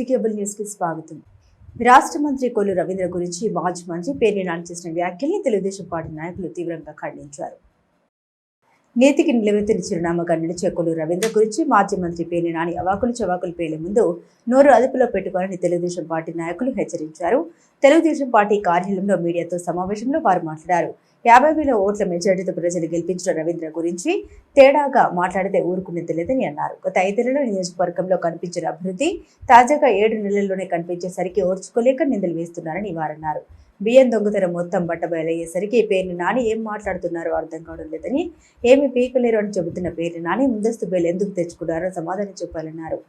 Cable news కి స్వాగతం. రాష్ట్ర మంత్రి కొల్లు రవీంద్ర గురించి మాజీ మంత్రి పేర్ని నాని చేసిన వ్యాఖ్యల్ని తెలుగుదేశం పార్టీ నాయకులు తీవ్రంగా ఖండించారు. నీతికి నిలవెత్తిన చిరునామాగా నిలిచే కొల్లు రవీంద్ర గురించి మాజీ మంత్రి పేర్ని నాని అవాకులు చవాకులు పేలే ముందు నోరు అదుపులో పెట్టుకోవాలని తెలుగుదేశం పార్టీ నాయకులు హెచ్చరించారు. తెలుగుదేశం పార్టీ కార్యాలయంలో మీడియాతో సమావేశంలో వారు మాట్లాడారు. 50,000 ఓట్ల మెజార్టీతో ప్రజలు గెలిపించిన రవీంద్ర గురించి తేడాగా మాట్లాడితే ఊరుకునేది లేదని అన్నారు. గత 5 ఏళ్లలో నియోజకవర్గంలో కనిపించిన అభివృద్ధి తాజాగా 7 నెలల్లోనే కనిపించేసరికి ఓర్చుకోలేక నిందలు వేస్తున్నారని వారన్నారు. బియ్యం దొంగతనం మొత్తం బట్టబయలయ్యేసరికి పేర్ని నాని ఏం మాట్లాడుతున్నారో అర్థం కావడం లేదని, ఏమి పీకలేరు అని చెబుతున్న పేర్ని నాని ముందస్తు బెయిల్ ఎందుకు తెచ్చుకున్నారో సమాధానం చెప్పాలన్నారు.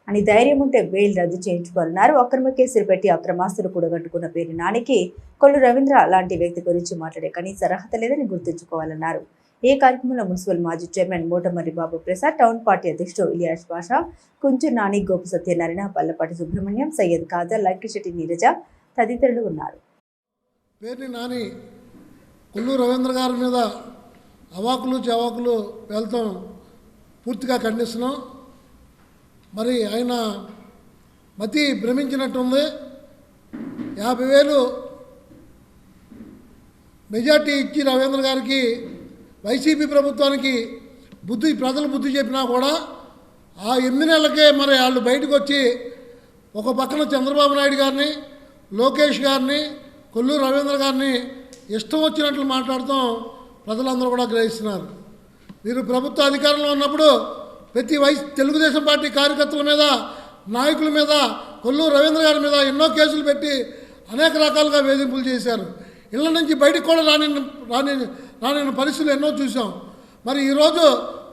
అని ధైర్యం ఉంటే బెయిల్ రద్దు చేయించుకోవాలన్నారు. అక్రమ కేసులు పెట్టి అక్రమాస్తులు కూడగట్టుకున్న పేర్ని నానికి కొల్లు రవీంద్ర లాంటి వ్యక్తి గురించి మాట్లాడే కనీస అర్హత లేదని గుర్తుంచుకోవాలన్నారు. ఈ కార్యక్రమంలో మున్సిపల్ మాజీ చైర్మన్ మోటమర్రి బాబు ప్రసాద్, టౌన్ పార్టీ అధ్యక్షుడు ఇలియాస్ బాషా, కుంచు నాని, గోపు సత్యనారాయణ, పల్లపాటి సుబ్రహ్మణ్యం, సయ్యద్ ఖాదర్, లక్కిశెట్టి నీరజ తదితరులు ఉన్నారు. పేర్ని నాని కొల్లు రవీంద్ర గారి మీద అవాకులు చవాకులు వెళ్తాం పూర్తిగా ఖండిస్తున్నాం. మరి ఆయన మతి భ్రమించినట్టుంది. 50,000 మెజార్టీ ఇచ్చి రవీంద్ర గారికి వైసీపీ ప్రభుత్వానికి ప్రజలు బుద్ధి చెప్పినా కూడా ఆ 8 నెలలకే మరి వాళ్ళు బయటకు వచ్చి ఒక పక్కన చంద్రబాబు నాయుడు గారిని, లోకేష్ గారిని, కొల్లు రవీంద్ర గారిని ఇష్టం వచ్చినట్లు మాట్లాడతాం ప్రజలందరూ కూడా గ్రహిస్తున్నారు. మీరు ప్రభుత్వ అధికారంలో ఉన్నప్పుడు ప్రతి తెలుగుదేశం పార్టీ కార్యకర్తల మీద, నాయకుల మీద, కొల్లు రవీంద్ర గారి మీద ఎన్నో కేసులు పెట్టి అనేక రకాలుగా వేధింపులు చేశారు. ఇళ్ళ నుంచి బయటికి కూడా రాని పరిస్థితులు ఎన్నో చూసాం. మరి ఈరోజు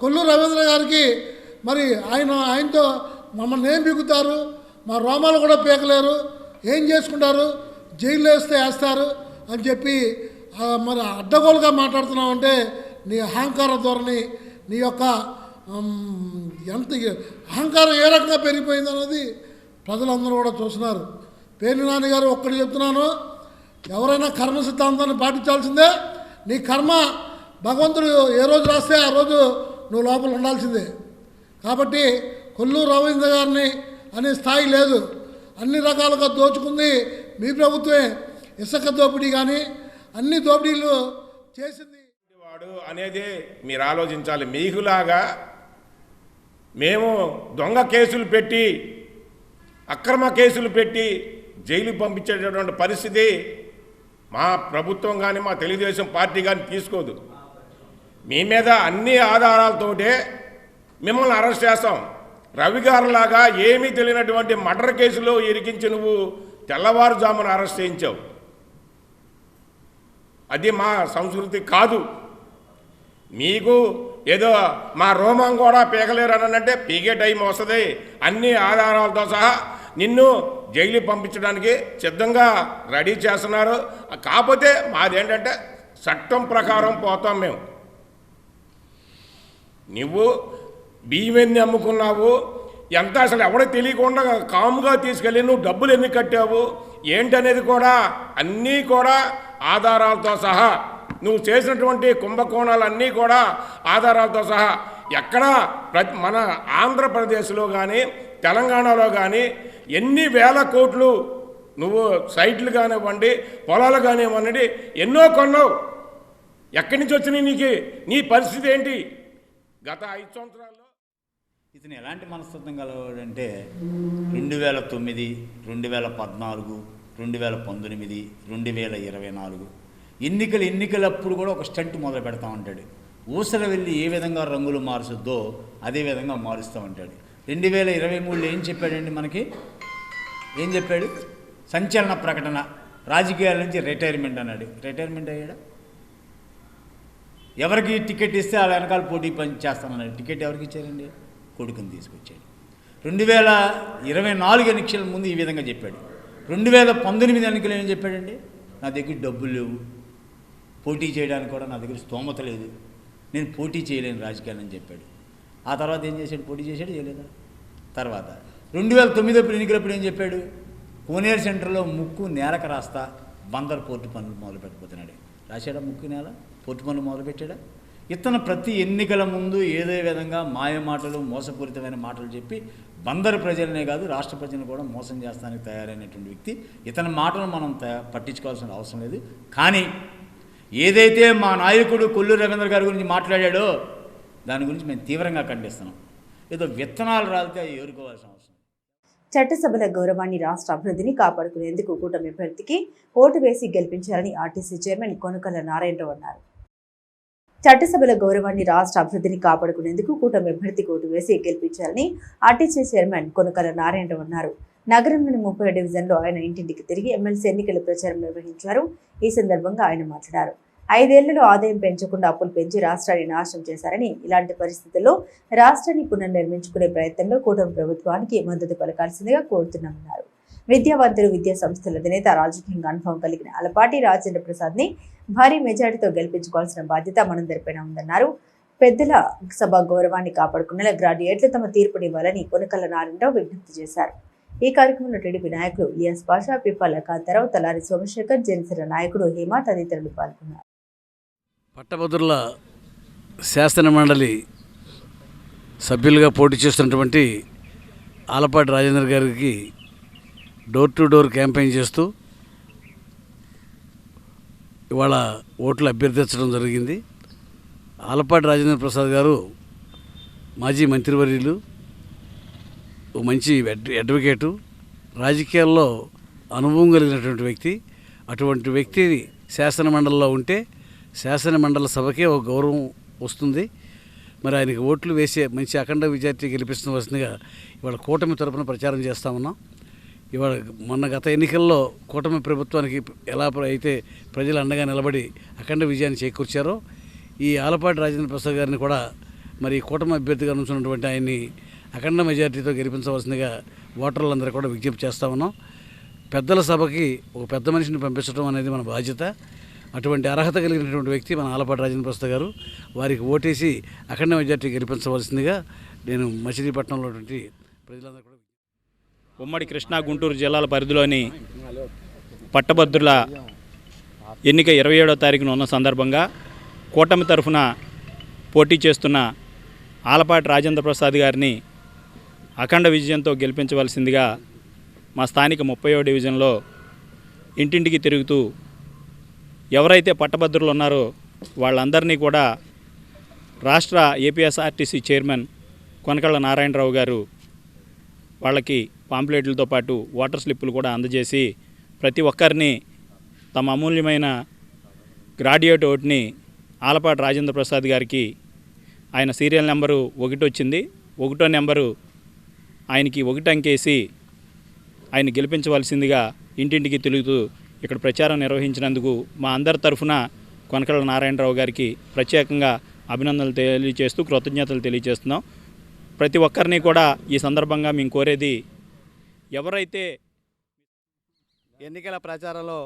కొల్లు రవీంద్ర గారికి మరి ఆయనతో మమ్మల్ని ఏం పీకుతారు, మా రోమాలు కూడా పీకలేరు, ఏం చేసుకుంటారు, జైల్లో వేస్తారు అని చెప్పి మరి అడ్డగోలుగా మాట్లాడుతున్నామంటే నీ అహంకార ధోరణి, నీ యొక్క ఎంత అహంకారం ఏ రకంగా పెరిగిపోయింది అన్నది ప్రజలందరూ కూడా చూస్తున్నారు. పేర్ని నాని గారు ఒక్కటి చెప్తున్నాను, ఎవరైనా కర్మ సిద్ధాంతాన్ని పాటించాల్సిందే. నీ కర్మ భగవంతుడు ఏ రోజు రాస్తే ఆ రోజు నువ్వు లోపల ఉండాల్సిందే. కాబట్టి కొల్లు రవీంద్ర గారిని అనే స్థాయి లేదు. అన్ని రకాలుగా దోచుకుంది మీ ప్రభుత్వమే. ఇసుక దోపిడీ కానీ అన్ని దోపిడీలు చేసింది వాడు అనేది మీరు ఆలోచించాలి. మీకులాగా మేము దొంగ కేసులు పెట్టి, అక్రమ కేసులు పెట్టి జైలు పంపించేటటువంటి పరిస్థితి మా ప్రభుత్వం కానీ మా తెలుగుదేశం పార్టీ కానీ తీసుకోదు. మీ మీద అన్ని ఆధారాలతోటే మిమ్మల్ని అరెస్ట్ చేస్తాం. రవి గారులాగా ఏమీ తెలియనటువంటి మర్డర్ కేసులో ఇరికించి నువ్వు తెల్లవారుజామున అరెస్ట్ చేయించావు. అది మా సంస్కృతి కాదు. మీకు ఏదో మా రోమం కూడా పీకలేరు అని అంటే పీకే టైం వస్తుంది. అన్ని ఆధారాలతో సహా నిన్ను జైలు పంపించడానికి సిద్ధంగా రెడీ చేస్తున్నారు. కాకపోతే మాదేంటంటే చట్టం ప్రకారం పోతాం మేము. నువ్వు బియ్యం ఎన్ని అమ్ముకున్నావు, ఎంత అసలు ఎవడో తెలియకుండా కాముగా తీసుకెళ్ళి నువ్వు డబ్బులు ఎన్ని కట్టావు ఏంటనేది కూడా అన్నీ కూడా ఆధారాలతో సహా, నువ్వు చేసినటువంటి కుంభకోణాలన్నీ కూడా ఆధారాలతో సహా ఎక్కడ మన ఆంధ్రప్రదేశ్లో కానీ తెలంగాణలో కానీ ఎన్ని వేల కోట్లు నువ్వు సైట్లు కానివ్వండి, పొలాలు కానివ్వండి ఎన్నో కొన్నావు. ఎక్కడి నుంచి వచ్చినాయి నీకు? నీ పరిస్థితి ఏంటి? గత 5 సంవత్సరాల్లో ఇతను ఎలాంటి మనస్తత్వం కలవాడంటే 2009, 2014, 2019, 2024 ఎన్నికలప్పుడు కూడా ఒక స్టంట్ మొదలు పెడతా ఉంటాడు. ఊసర వెళ్ళి ఏ విధంగా రంగులు మారుస్తుందో అదే విధంగా మారుస్తూ ఉంటాడు. 2023లో ఏం చెప్పాడండి? మనకి ఏం చెప్పాడు? సంచలన ప్రకటన, రాజకీయాల నుంచి రిటైర్మెంట్ అన్నాడు. రిటైర్మెంట్ అయ్యాడా? ఎవరికి టికెట్ ఇస్తే వాళ్ళ వెనకాల పోటీ పని చేస్తానన్నాడు. టికెట్ ఎవరికి ఇచ్చారండి? కొడుకుని తీసుకొచ్చాడు. 2024 ఎన్నికల ముందు ఈ విధంగా చెప్పాడు. 2019 ఎన్నికలు ఏం చెప్పాడండి? నా దగ్గర డబ్బులు లేవు, పోటీ చేయడానికి కూడా నా దగ్గర స్తోమత లేదు, నేను పోటీ చేయలేను రాజకీయాలని చెప్పాడు. ఆ తర్వాత ఏం చేశాడు? పోటీ చేశాడు, చేయలేదా? తర్వాత 2009 ఎన్నికలప్పుడు ఏం చెప్పాడు? కోనేరు సెంటర్లో ముక్కు నేలకు రాస్తా, బందర్ పోర్టు పనులు మొదలు పెట్టబోతున్నాడు. రాశాడా? ముక్కు నేల పోర్టు పనులు మొదలుపెట్టాడా? ఇతను ప్రతి ఎన్నికల ముందు ఏదే విధంగా మాయ మాటలు మోసపూరితమైన మాటలు చెప్పి బందరు ప్రజలనే కాదు రాష్ట్ర ప్రజలను కూడా మోసం చేస్తానికి తయారైనటువంటి వ్యక్తి. ఇతని మాటలు మనం పట్టించుకోవాల్సిన అవసరం లేదు. కానీ ఏదైతే మా నాయకుడు కొల్లు రవీంద్ర గారి గురించి మాట్లాడాడో దాని గురించి మేము తీవ్రంగా ఖండిస్తున్నాం. ఏదో విత్తనాలు రాలితే అవి ఏరుకోవాల్సిన అవసరం. చట్టసభల గౌరవాన్ని, రాష్ట్ర అభివృద్ధిని కాపాడుకునేందుకు కూటమి అభ్యర్థికి ఓటు వేసి గెలిపించాలని ఆర్టీసీ చైర్మన్ కొనకళ్ళ నారాయణరావు అన్నారు. చట్టసభల గౌరవాన్ని, రాష్ట్ర అభివృద్ధిని కాపాడుకునేందుకు కూటమి అభ్యర్థికి ఓటు వేసి గెలిపించాలని ఆర్టీసీ చైర్మన్ కొనకళ్ళ నారాయణరావు అన్నారు. నగరంలోని 30 డివిజన్లో ఆయన ఇంటింటికి తిరిగి ఎమ్మెల్సీ ఎన్నికల ప్రచారం నిర్వహించారు. ఈ సందర్భంగా ఆయన మాట్లాడారు. 5 ఏళ్లలో ఆదాయం పెంచకుండా అప్పులు పెంచి రాష్ట్రాన్ని నాశనం చేశారని, ఇలాంటి పరిస్థితుల్లో రాష్ట్రాన్ని పునర్నిర్మించుకునే ప్రయత్నంలో కూటమి ప్రభుత్వానికి మద్దతు పలకాల్సిందిగా కోరుతున్నామన్నారు. విద్యావంతులు, విద్యా సంస్థల అధినేత, రాజకీయంగా అనుభవం కలిగిన ఆలపాటి రాజేంద్ర ప్రసాద్ ని భారీ మెజార్టీతో గెలిపించుకోవాల్సిన బాధ్యత మనందరిపైన ఉందన్నారు. పెద్దల సభ గౌరవాన్ని కాపాడుకునేలా గ్రాడ్యుయేట్లు తమ తీర్పునివ్వాలని కొనకళ్ళ నారాయణరావు విజ్ఞప్తి చేశారు. ఈ కార్యక్రమంలో టీడీపీ నాయకులు ఇలియాస్ పాషా, పిప్పల కాంతారావు, తలారి సోమశేఖర్, జనసేన నాయకుడు హేమ తదితరులు పాల్గొన్నారు. పట్టభద్రుల శాసన మండలి సభ్యులుగా పోటీ చేస్తున్నటువంటి ఆలపాటి రాజేంద్ర గారికి డోర్ టు డోర్ క్యాంపెయిన్ చేస్తూ ఇవాళ ఓట్లు అభ్యర్థించడం జరిగింది. ఆలపాటి రాజేంద్ర ప్రసాద్ గారు మాజీ మంత్రివర్యులు, మంచి అడ్వకేటు, రాజకీయాల్లో అనుభవం కలిగినటువంటి వ్యక్తి. అటువంటి వ్యక్తి శాసన మండలిలో ఉంటే శాసన మండలి సభకే ఒక గౌరవం వస్తుంది. మరి ఆయనకి ఓట్లు వేసే మంచి అఖండ విజయాన్ని గెలిపిస్తుందిగా ఇవాళ కూటమి తరపున ప్రచారం చేస్తూ ఉన్నాం. ఇవాళ గత ఎన్నికల్లో కూటమి ప్రభుత్వానికి ఎలా అయితే ప్రజలు అండగా నిలబడి అఖండ విజయాన్ని చేకూర్చారో, ఈ ఆలపాటి రాజేంద్ర ప్రసాద్ గారిని కూడా మరి కూటమి అభ్యర్థిగా నుంచున్నటువంటి ఆయన్ని అఖండ మెజార్టీతో గెలిపించవలసిందిగా ఓటర్లందరూ కూడా విజ్ఞప్తి చేస్తూ ఉన్నాం. పెద్దల సభకి ఒక పెద్ద మనిషిని పంపించడం అనేది మన బాధ్యత. అటువంటి అర్హత కలిగినటువంటి వ్యక్తి మన ఆలపాటి రాజేంద్ర ప్రసాద్ గారు. వారికి ఓటేసి అఖండ మెజార్టీ గెలిపించవలసిందిగా నేను మచిలీపట్నంలో ప్రజలందరూ కూడా. ఉమ్మడి కృష్ణా, గుంటూరు జిల్లాల పరిధిలోని పట్టభద్రుల ఎన్నిక 27వ తారీఖున ఉన్న సందర్భంగా కూటమి తరఫున పోటీ చేస్తున్న ఆలపాటి రాజేంద్ర ప్రసాద్ గారిని అఖండ విజయంతో గెలిపించవలసిందిగా మా స్థానిక 30వ డివిజన్లో ఇంటింటికి తిరుగుతూ ఎవరైతే పట్టభద్రులు ఉన్నారో వాళ్ళందరినీ కూడా రాష్ట్ర ఏపీఎస్ఆర్టీసీ చైర్మన్ కొనకళ్ళ నారాయణరావు గారు వాళ్ళకి పాంప్లెట్లతో పాటు ఓటర్ స్లిప్పులు కూడా అందజేసి ప్రతి ఒక్కరిని తమ అమూల్యమైన గ్రాడ్యుయేట్ ఓటుని ఆలపాటి రాజేంద్ర ప్రసాద్ గారికి ఆయన సీరియల్ నెంబరు 1 వచ్చింది. 1వ నెంబరు ఆయనకి 1 అంకేసి ఆయన గెలిపించవలసిందిగా ఇంటింటికి తిరుగుతూ ఇక్కడ ప్రచారం నిర్వహించినందుకు మా అందరి తరఫున కొనకళ్ళ నారాయణరావు గారికి ప్రత్యేకంగా అభినందనలు తెలియజేస్తూ కృతజ్ఞతలు తెలియజేస్తున్నాం. ప్రతి ఒక్కరిని కూడా ఈ సందర్భంగా మేము కోరేది, ఎవరైతే ఎన్నికల ప్రచారంలో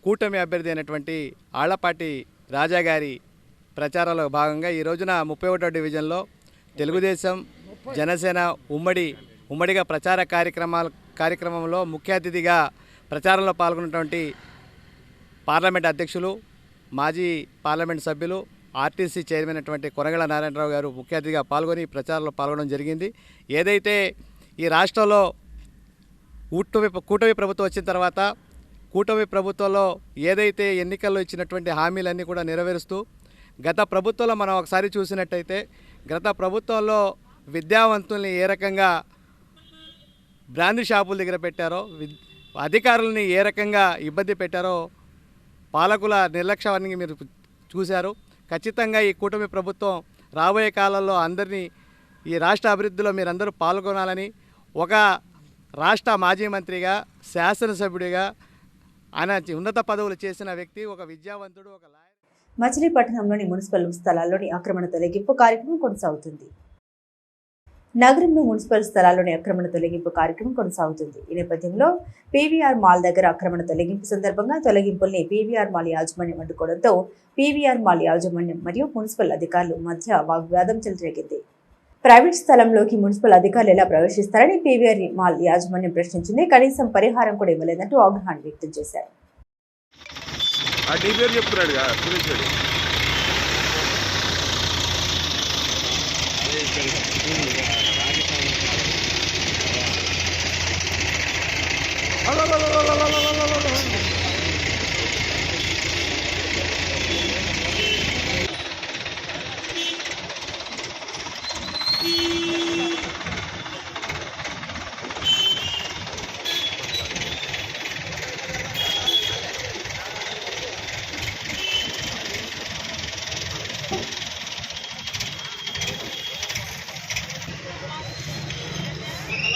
కూటమి అభ్యర్థి అయినటువంటి ఆళ్లపాటి రాజా గారి ప్రచారంలో భాగంగా ఈ రోజున 31వ డివిజన్లో తెలుగుదేశం, జనసేన ఉమ్మడిగా ప్రచార కార్యక్రమంలో ముఖ్య అతిథిగా ప్రచారంలో పాల్గొన్నటువంటి పార్లమెంట్ అధ్యక్షులు, మాజీ పార్లమెంట్ సభ్యులు, ఆర్టీసీ చైర్మన్ అయినటువంటి కొనగళ్ళ నారాయణరావు గారు ముఖ్య అతిథిగా పాల్గొని ప్రచారంలో పాల్గొనడం జరిగింది. ఏదైతే ఈ రాష్ట్రంలో కూటమి ప్రభుత్వం వచ్చిన తర్వాత కూటమి ప్రభుత్వంలో ఏదైతే ఎన్నికల్లో ఇచ్చినటువంటి హామీలన్నీ కూడా నెరవేరుస్తూ, గత ప్రభుత్వంలో మనం ఒకసారి చూసినట్టయితే గత ప్రభుత్వంలో విద్యావంతుల్ని ఏ రకంగా బ్రాందీ షాపుల దగ్గర పెట్టారో, అధికారులని ఏ రకంగా ఇబ్బంది పెట్టారో, పాలకుల నిర్లక్ష్యాన్ని మీరు చూశారు. ఖచ్చితంగా ఈ కూటమి ప్రభుత్వం రాబోయే కాలంలో అందరినీ ఈ రాష్ట్ర అభివృద్ధిలో మీరందరూ పాల్గొనాలని, ఒక రాష్ట్ర మాజీ మంత్రిగా, శాసనసభ్యుడిగా ఆయన ఉన్నత పదవులు చేసిన వ్యక్తి, ఒక విద్యావంతుడు, ఒక లాయర్. మచిలీపట్నంలోని మున్సిపల్ స్థలాల్లోని ఆక్రమణ తొలగింపు కార్యక్రమం కొనసాగుతుంది. నగరంలో మున్సిపల్ స్థలాల్లోని ఆక్రమణ తొలగింపు కార్యక్రమం కొనసాగుతుంది. ఈ నేపథ్యంలో పీవీఆర్ మాల్ దగ్గర ఆక్రమణ తొలగింపు సందర్భంగా తొలగింపుల్ని పీవీఆర్ మాల్ యాజమాన్యం అడ్డుకోవడంతో పీవీఆర్ మాల్ యాజమాన్యం మరియు మున్సిపల్ అధికారుల మధ్య వాగ్వాదం చెలరేగింది. ప్రైవేట్ స్థలంలోకి మున్సిపల్ అధికారులు ఎలా ప్రవేశిస్తారని పీవీఆర్ మాల్ యాజమాన్యం ప్రశ్నించింది. కనీసం పరిహారం కూడా ఇవ్వలేదంటూ ఆగ్రహాన్ని వ్యక్తం చేశారు.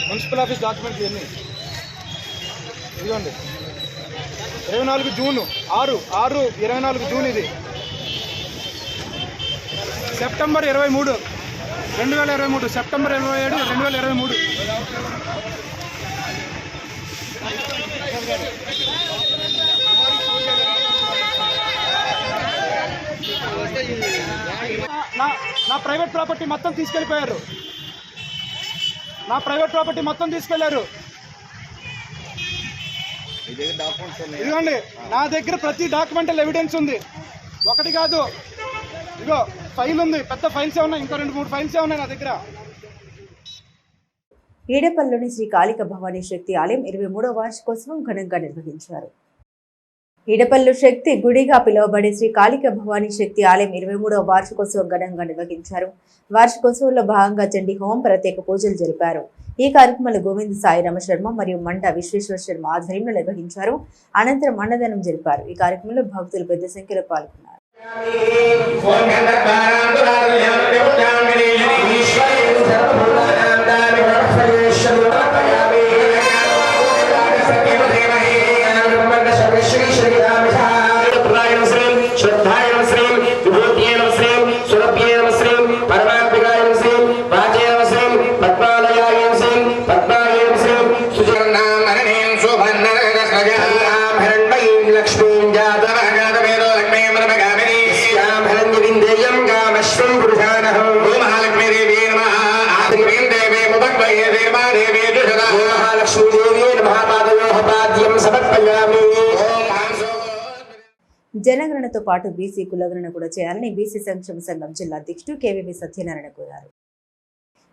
మున్సిపల్ ఆఫీస్ డాక్యుమెంట్స్ ఇవన్నీ ఇదిగోండి 24 జూన్ 6/6/24 జూన్ ఇది సెప్టెంబర్ 23 2023 సెప్టెంబర్ 27 2023 నా ప్రైవేట్ ప్రాపర్టీ మొత్తం తీసుకెళ్ళిపోయారు. నా ప్రైవేట్ ప్రాపర్టీ మొత్తం తీసుకెళ్లారు. ఇదిగోండి నా దగ్గర ప్రతి డాక్యుమెంటల్ ఎవిడెన్స్ ఉంది, ఒకటి కాదు. ఇదిగో ఫైల్ ఉంది, పెద్ద ఫైల్సే ఉన్నాయి, ఇంకా 2-3 ఫైల్సే ఉన్నాయి నా దగ్గర. ఈడపల్లిలోని శ్రీ కాళిక భవానీ శక్తి ఆలయం 23వ వార్షికోత్సవం ఘనంగా నిర్వహించారు. ఈడపల్లి శక్తి గుడిగా పిలువబడే శ్రీ కాళిక భవానీ శక్తి ఆలయం 23వ వార్షికోత్సవం ఘనంగా నిర్వహించారు. వార్షికోత్సవంలో భాగంగా చండీ హోమం, ప్రత్యేక పూజలు జరిపారు. ఈ కార్యక్రమంలో గోవింద సాయి రమశర్మ మరియు మండ విశ్వేశ్వర శర్మ ఆధ్వర్యంలో నిర్వహించారు. అనంతరం అన్నదానం జరిపారు. ఈ కార్యక్రమంలో భక్తులు పెద్ద సంఖ్యలో పాల్గొన్నారు. జనగణనతో పాటు బీసీ కులగణన కూడా చేయాలని బీసీ సంక్షేమ సంఘం జిల్లా అధ్యక్షుడు కేవీవి సత్యనారాయణ కోరారు.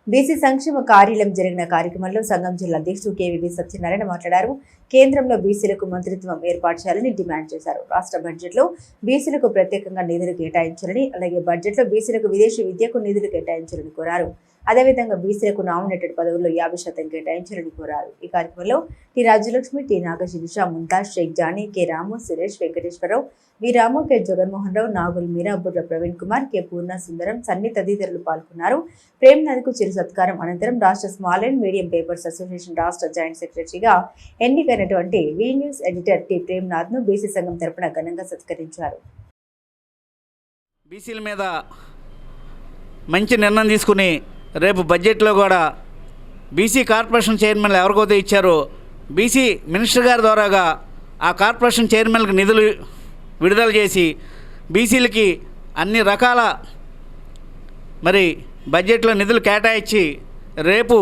బీసీ సంక్షేమ కార్యాలయం జరిగిన కార్యక్రమంలో సంఘం జిల్లా అధ్యక్షుడు కేవీవి సత్యనారాయణ మాట్లాడారు. కేంద్రంలో బీసీలకు మంత్రిత్వం ఏర్పాటు చేయాలని డిమాండ్ చేశారు. రాష్ట్ర బడ్జెట్లో బీసీలకు ప్రత్యేకంగా నిధులు కేటాయించాలని, అలాగే బడ్జెట్లో బీసీలకు విదేశీ విద్యకు నిధులు కేటాయించాలని కోరారు. అదేవిధంగా బీసీలకు నామినేటెడ్ పదవుల్లో 50% కేటాయించాలని కోరారు. ఈ కార్యక్రమంలో T Rajyalakshmi, T Nagasirisha, Mumtaz, Shaik Jani, K Ramu, Suresh, Venkateswararao, V Ramu, K Jaganmohan Rao, Nagul Meera, Burra Praveen Kumar, K Purna Sundaram, Sunny తదితరులు పాల్గొన్నారు. ప్రేమ్నాథ్కు చిరు సత్కారం అనంతరం రాష్ట్ర small and medium papers association రాష్ట్ర జాయింట్ సెక్రటరీగా ఎన్నికైనటువంటి వి న్యూస్ ఎడిటర్ టి ప్రేమ్నాథ్ను బీసీ సంఘం తరపున ఘనంగా సత్కరించారు. బీసీల మీద మంచి నిర్ణయం తీసుకుని రేపు బడ్జెట్లో కూడా బీసీ కార్పొరేషన్ చైర్మన్లు ఎవరికైతే ఇచ్చారో బీసీ మినిస్టర్ గారి ద్వారాగా ఆ కార్పొరేషన్ చైర్మన్లకు నిధులు విడుదల చేసి బీసీలకి అన్ని రకాల మరి బడ్జెట్లో నిధులు కేటాయించి రేపు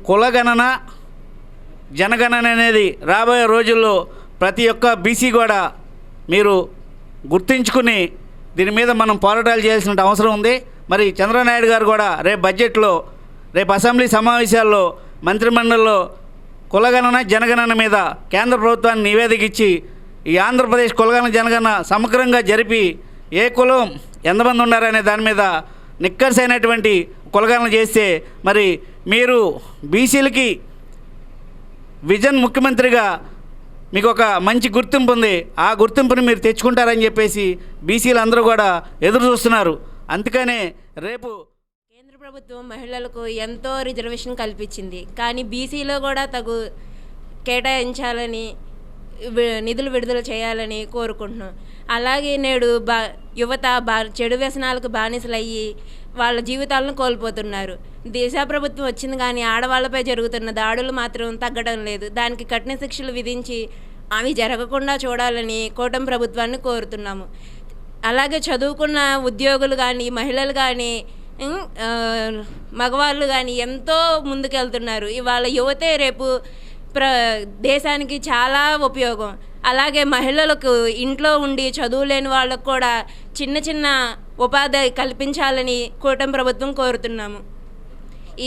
కులగణన జనగణన అనేది రాబోయే రోజుల్లో ప్రతి ఒక్క బీసీ కూడా మీరు గుర్తించుకుని దీని మీద మనం పోరాటాలు చేయాల్సిన అవసరం ఉంది. మరి చంద్రనాయుడు గారు కూడా రేపు బడ్జెట్లో రేపు అసెంబ్లీ సమావేశాల్లో మంత్రిమండలిలో కులగణన జనగణన మీద కేంద్ర ప్రభుత్వాన్ని నివేదిక ఇచ్చి ఈ ఆంధ్రప్రదేశ్ కులగణన జనగణన సమగ్రంగా జరిపి ఏ కులం ఎంతమంది ఉన్నారనే దాని మీద నిక్కర్సైనటువంటి కులగణన చేస్తే మరి మీరు బీసీలకి విజన్ ముఖ్యమంత్రిగా మీకు ఒక మంచి గుర్తింపు ఉంది, ఆ గుర్తింపుని మీరు తెచ్చుకుంటారని చెప్పేసి బీసీలు అందరూ కూడా ఎదురు చూస్తున్నారు. అందుకనే రేపు కేంద్ర ప్రభుత్వం మహిళలకు ఎంతో రిజర్వేషన్ కల్పించింది, కానీ బీసీలో కూడా తగు కేటాయించాలని నిధులు విడుదల చేయాలని కోరుకుంటున్నాం. అలాగే నేడు యువత చెడు వ్యసనాలకు బానిసలయ్యి వాళ్ళ జీవితాలను కోల్పోతున్నారు. దేశ ప్రభుత్వం వచ్చింది కానీ ఆడవాళ్ళపై జరుగుతున్న దాడులు మాత్రం తగ్గడం లేదు. దానికి కఠిన శిక్షలు విధించి అవి జరగకుండా చూడాలని కూటమి ప్రభుత్వాన్ని కోరుతున్నాము. అలాగే చదువుకున్న ఉద్యోగులు కానీ మహిళలు కానీ మగవాళ్ళు కానీ ఎంతో ముందుకెళ్తున్నారు. ఇవాళ యువతే రేపు దేశానికి చాలా ఉపయోగం. అలాగే మహిళలకు ఇంట్లో ఉండి చదువులేని వాళ్ళకు కూడా చిన్న చిన్న ఉపాధి కల్పించాలని కూటమి ప్రభుత్వం కోరుతున్నాము.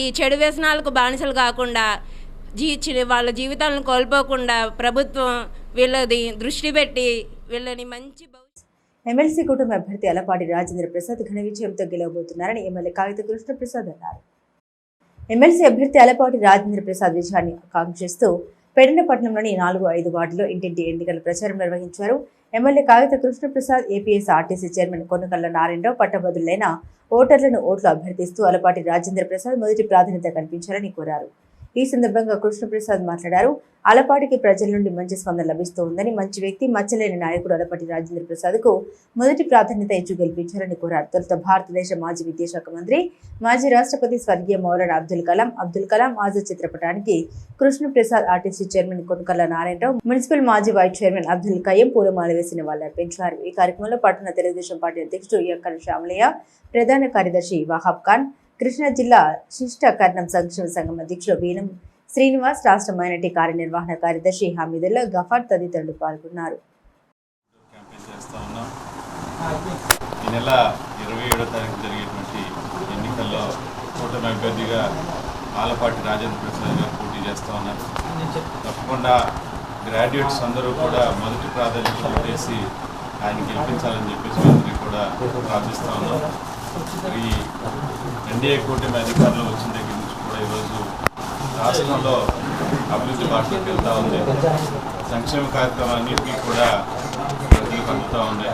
ఈ చెడు వ్యసనాలకు బానిసలు కాకుండా వాళ్ళ జీవితాలను కోల్పోకుండా ప్రభుత్వం వీళ్ళది దృష్టి పెట్టి వీళ్ళని మంచి ఎమ్మెల్సీ కూటమి అభ్యర్థి అలపాటి రాజేంద్ర ప్రసాద్ ఘన విజయంతో గెలవబోతున్నారని ఎమ్మెల్యే కాగిత కృష్ణప్రసాద్ అన్నారు. ఎమ్మెల్సీ అభ్యర్థి అలపాటి రాజేంద్ర ప్రసాద్ విజయాన్ని ఆకాంక్షిస్తూ పెడనపట్నంలోని 4-5 వార్డులో ఇంటింటి ఎన్నికల ప్రచారం నిర్వహించారు. ఎమ్మెల్యే కాగిత కృష్ణప్రసాద్, ఏపీఎస్ఆర్టీసీ చైర్మన్ కొనకళ్ళ నారాయణరావు పట్టభద్రులైన ఓటర్లను ఓట్లు అభ్యర్థిస్తూ అలపాటి రాజేంద్ర ప్రసాద్ మొదటి ప్రాధాన్యత కల్పించాలని కోరారు. ఈ సందర్భంగా కృష్ణప్రసాద్ మాట్లాడారు. అలపాటికి ప్రజల నుండి మంచి స్పందన లభిస్తూ ఉందని, మంచి వ్యక్తి, మచ్చలేని నాయకుడు అలపాటి రాజేంద్ర ప్రసాద్కు మొదటి ప్రాధాన్యత ఇచ్చి గెలిపించాలని కోరారు. తొలుత భారతదేశ మాజీ విద్యాశాఖ మంత్రి, మాజీ రాష్ట్రపతి స్వర్గీయ మౌలానా అబ్దుల్ కలాం ఆజాద్ చిత్రపటానికి Krishnaprasad, RTC chairman Konakalla Narayanarao, municipal మాజీ వైస్ చైర్మన్ అబ్దుల్ కయ్యం పూలమాల వేసి నివాళులర్పించారు. ఈ కార్యక్రమంలో పట్టణ తెలుగుదేశం పార్టీ అధ్యక్షుడు ఎక్కల శ్యామలయ్య, ప్రధాన కార్యదర్శి వహాబ్ ఖాన్, కృష్ణా జిల్లా శిష్ట కర్ణం సంక్షేమ సంఘం అధ్యక్షుడు వీనం శ్రీనివాస్, రాష్ట్ర మైనార్టీ కార్యనిర్వహణ కార్యదర్శి హమీదుల్లా, గఫార్ తదితరులు పాల్గొన్నారు. ఈ నెల 27వ తారీఖు జరిగేటువంటి ఎన్నికల్లో కూటమి అభ్యర్థిగా ఆలపాటి రాజేంద్ర ప్రసాద్ గారు పోటీ చేస్తూ ఉన్నారు. తప్పకుండా గ్రాడ్యుయేట్స్ అందరూ కూడా మొదటి ప్రాధాన్యత ఓటేసి ఆయన గెలిపించాలని చెప్పేసి అందరికీ కూడా ప్రార్థిస్తూ ఉన్నాం. ఈ ఎన్డీఏ కూటమి అధికారంలో వచ్చిన దగ్గర నుంచి కూడా ఈరోజు రాష్ట్రంలో అభివృద్ధి బాటలోకి వెళ్తూ ఉంది. సంక్షేమ కార్యక్రమాలన్నింటినీ కూడా ప్రజలకు అందుతూ ఉన్నాయి.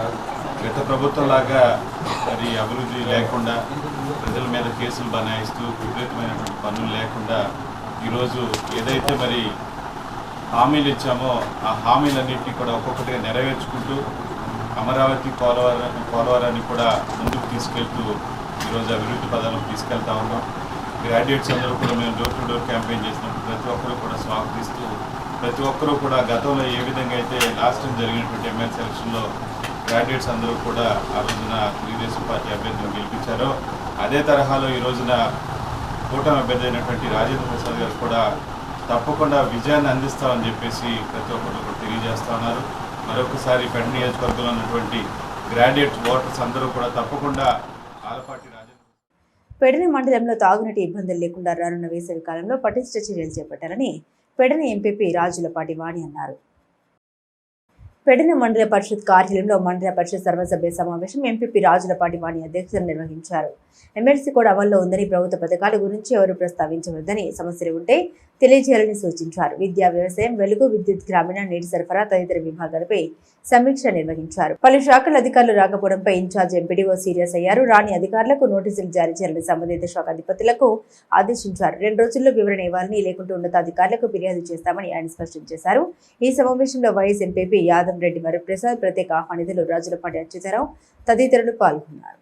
గత ప్రభుత్వంలాగా మరి అభివృద్ధి లేకుండా, ప్రజల మీద కేసులు బనాయిస్తూ, విపరీతమైనటువంటి పనులు లేకుండా ఈరోజు ఏదైతే మరి హామీలు ఇచ్చామో ఆ హామీలన్నింటినీ కూడా ఒక్కొక్కటిగా నెరవేర్చుకుంటూ అమరావతి పోలవరాన్ని కూడా ముందుకు తీసుకెళ్తూ ఈరోజు అభివృద్ధి పదాలకు తీసుకెళ్తా ఉన్నాం. గ్రాడ్యుయేట్స్ అందరూ కూడా మేము డోర్ టు డోర్ క్యాంపెయిన్ చేసినప్పుడు ప్రతి ఒక్కరూ కూడా స్వాగతిస్తూ, ప్రతి ఒక్కరూ కూడా గతంలో ఏ విధంగా అయితే లాస్ట్ టైం జరిగినటువంటి ఎమ్మెల్సీ ఎలక్షన్లో గ్రాడ్యుయేట్స్ అందరూ కూడా ఆ రోజున తెలుగుదేశం పార్టీ అభ్యర్థులను గెలిపించారో అదే తరహాలో ఈ రోజున కూటమి అభ్యర్థి అయినటువంటి రాజేంద్ర ప్రసాద్ గారు కూడా తప్పకుండా విజయాన్ని అందిస్తామని చెప్పేసి ప్రతి ఒక్కరు కూడా తెలియజేస్తా ఉన్నారు. మరొకసారి పెడ నియోజకవర్గంలో ఉన్నటువంటి గ్రాడ్యుయేట్ ఓటర్స్ అందరూ కూడా తప్పకుండా ఆలపాటి రాజేంద్ర పెడన మండలంలో తాగునీటి ఇబ్బందులు లేకుండా రానున్న వేసవి కాలంలో పటిష్ట చర్యలు చేపట్టాలని పెడన ఎంపీపీ రాజులపాటి వాణి అన్నారు. పెడన మండల పరిషత్ కార్యాలయంలో మండల పరిషత్ సర్వసభ్య సమావేశం ఎంపీపీ రాజులపాటి వాణి అధ్యక్షతన నిర్వహించారు. ఎమ్మెల్సీ కూడా అమల్లో ఉందని, ప్రభుత్వ పథకాల గురించి ఎవరు ప్రస్తావించవద్దని, సమస్యలు ఉంటే తెలియజేయాలని సూచించారు. విద్యా, వ్యవసాయం, వెలుగు, విద్యుత్, గ్రామీణ నీటి సరఫరా తదితర విభాగాలపై సమీక్ష నిర్వహించారు. పలు శాఖల అధికారులు రాకపోవడంపై ఇన్ఛార్జ్ ఎంపీడీఓ సీరియస్ అయ్యారు. రాని అధికారులకు నోటీసులు జారీ చేయాలని సంబంధిత శాఖ అధిపతులకు ఆదేశించారు. 2 రోజుల్లో వివరణ ఇవ్వాలని, లేకుంటే ఉన్నతాధికారులకు ఫిర్యాదు చేస్తామని ఆయన స్పష్టం చేశారు. ఈ సమావేశంలో వైఎస్ ఎంపీపీ యాదవ్ రెడ్డి వరప్రసాద్, ప్రత్యేక ఆహ్వానితులు రాజులపాటి అచ్యుతారావు తదితరులు పాల్గొన్నారు.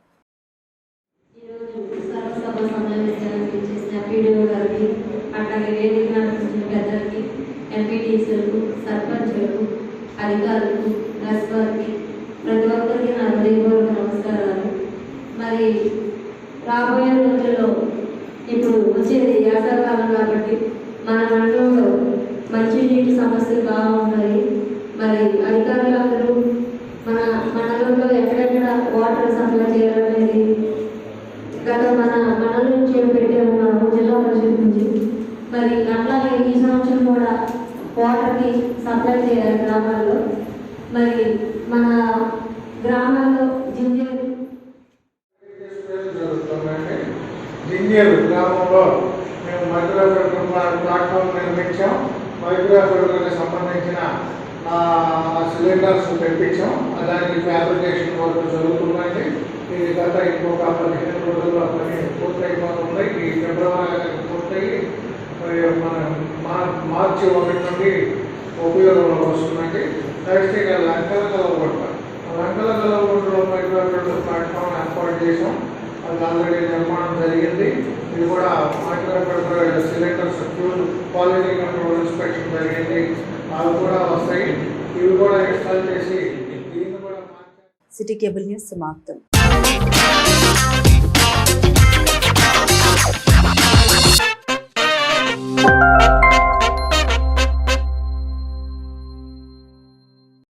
అధికారులకు, ప్రెస్ వారికి, ప్రతి ఒక్కరికి నా హృదయపూర్వక నమస్కారాలు. మరి రాబోయే రోజుల్లో ఇప్పుడు వచ్చేది వేసవికాలం కాబట్టి మన మండలంలో మంచినీటి సమస్యలు బాగున్నాయి. మరి అధికారులందరూ మన మండలంలో ఎక్కడెక్కడ వాటర్ సప్లై చేయాలనేది గత మన మండలం నుంచి పెట్టాము జిల్లా పరిషత్ నుంచి. మరి అట్లాగే ఈ సంవత్సరం కూడా వాటర్కి సప్లై చేయాలి గ్రామాల్లో. మరి మన గ్రామాల్లో జింజేరు గ్రామంలో మేము మైక్రోఫిల్టర్ ప్లాట్ఫామ్ నిర్మించాం. మైక్రోఫిల్టర్కి సంబంధించిన సిలిండర్స్ తెప్పించాం. దానికి ఫ్యాబ్రికేషన్ వర్క్ జరుగుతుందండి. ఇది గత ఇంకొక 15 రోజుల్లో పని పూర్తయిపోతుంది. ఈ ఫిబ్రవరి పూర్తయి మన మార్చి 1 నుండి ఉపయోగంలో వస్తుందండి. నెక్స్ట్ ఇక లంకల కలవకుంటలో మైక్రోఫిల్టర్ ప్లాట్ఫామ్ ఏర్పాటు చేసాం. అది ఆల్రెడీ నిర్మాణం జరిగింది. ఇది కూడా మైక్రోఫిల్టర్ సిలిండర్స్ క్వాలిటీ కంట్రోల్ ఇన్స్పెక్షన్ జరిగింది. అవి కూడా వస్తాయి. ఇవి కూడా ఇన్స్టాల్ చేసి సిటీ కేబుల్ న్యూస్ సమాప్తం.